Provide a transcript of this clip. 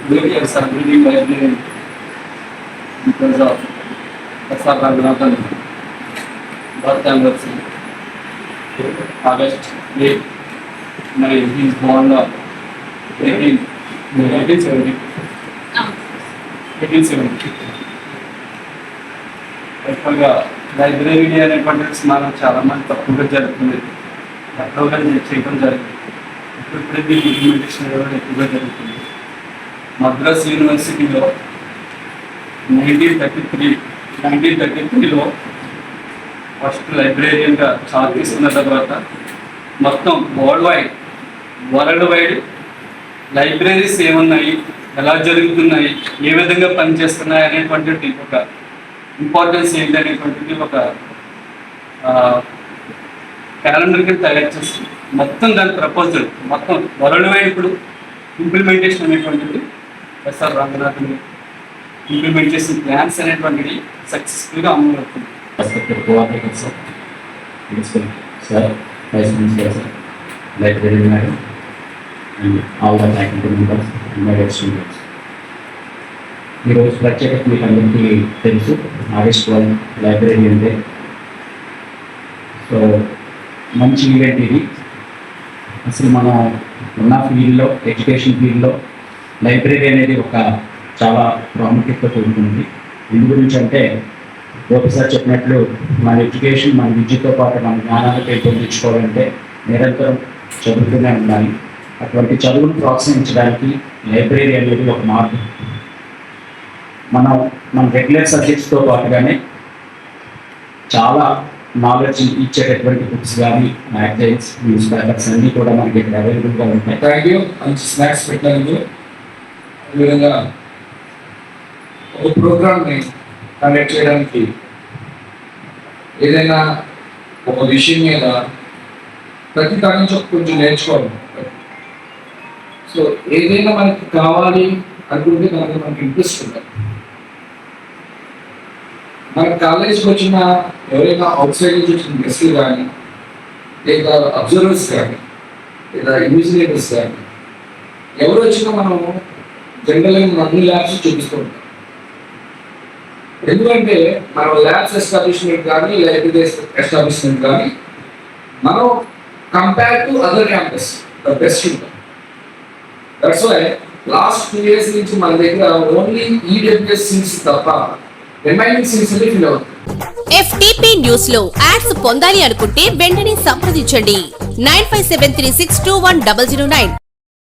Really as a reading librarian because of S.R. Raghunathan birth anniversary. August 8, he is born 1870. ఎక్కువగా library అనేటువంటి స్నానం చాలా మంది తప్పుగా జరుగుతుంది, తక్కువగా చేయడం జరిగింది. ఇప్పుడే దీని ఇంప్లిమెంటేషన్ ఎక్కువగా జరుగుతుంది. మద్రాస్ యూనివర్సిటీలో 1933లో ఫస్ట్ లైబ్రేరియన్గా చార్జ్ తీసుకున్న తర్వాత మొత్తం వరల్డ్ వైడ్ లైబ్రరీస్ ఏమున్నాయి, ఎలా జరుగుతున్నాయి, ఏ విధంగా పనిచేస్తున్నాయి అనేటువంటిది ఒక ఇంపార్టెన్స్ ఏంటి అనేటువంటిది ఒక క్యాలెండర్ కింద తయారు చేసి మొత్తం దాని ప్రపోజల్ మొత్తం వరల్డ్ వైడ్ ఇప్పుడు ఇంప్లిమెంటేషన్ అనేటువంటిది ఎస్ఆర్ రంగనాథన్ ఇంప్లిమెంట్ చేసిన ప్లాన్స్ అనేటువంటిది సక్సెస్ఫుల్గా అమలు అవుతుంది. ఈరోజు ప్రత్యేకత మీకు అందరికీ తెలుసు, ఆగస్ట్ 12 లైబ్రరీ అంటే. సో మంచి ఈవెంట్ ఇది. అసలు మనం ఉన్న ఫీల్డ్లో, ఎడ్యుకేషన్ ఫీల్డ్లో లైబ్రరీ అనేది ఒక చాలా ప్రాముఖ్యత ఉంటుంది. ఎందు గురించి అంటే ప్రొఫెసర్ చెప్పినట్లు మన ఎడ్యుకేషన్, మన విద్యతో పాటు మన జ్ఞానాన్ని పెంపొందించుకోవాలంటే నిరంతరం చదువుతూనే ఉండాలి. అటువంటి చదువును ప్రోత్సహించడానికి లైబ్రరీ అనేది ఒక మార్గం. మన రెగ్యులర్ సబ్జెక్ట్స్తో పాటుగానే చాలా నాలెడ్జ్ ఇచ్చేటటువంటి బుక్స్ కానీ, మ్యాగజైన్స్, న్యూస్ పేపర్స్ అన్నీ కూడా మనకి ఇక్కడ అవైలబుల్గా ఉంటాయి. Thank you. మంచి స్నాక్స్ పెట్టినందుకు. అదేవిధంగా ఒక ప్రోగ్రామ్ని కండక్ట్ చేయడానికి ఏదైనా ఒక విషయం మీద ప్రతి దాని నుంచి కొంచెం నేర్చుకోవాలి. సో ఏదైనా మనకి కావాలి అనుకుంటే దానికి మనకి ఇంట్రెస్ట్ ఉండాలి. మన కాలేజ్కి వచ్చిన ఎవరైనా అవుట్ సైడ్ నుంచి వచ్చిన గెస్ట్లు కానీ, లేదా అబ్జర్వర్స్ కానీ, లేదా ఇన్విజిలేటర్స్ కానీ ఎవరు వచ్చినా మనం జనరల్గా మన అన్ని ల్యాబ్స్ చూపిస్తూ ఉంటాం. ఎందుకంటే మనం ల్యాబ్స్ ఎస్టాబ్లిష్మెంట్ కానీ, లైబ్రరీ ఎస్టాబ్లిష్మెంట్ కానీ మనం compare to other campus the best ఉంటాం. దట్స్ వై లాస్ట్ 2 years నుంచి మన దగ్గర ఓన్లీ ఈడబ్ల్యూఎస్ సీట్స్ తప్ప రిమైనింగ్ సీట్స్ అన్ని ఫిల్ అవుతాయి. FTP న్యూస్ లో యాడ్స్ పొందాలి అనుకుంటే వెంటనే సంప్రదించండి 9573621009.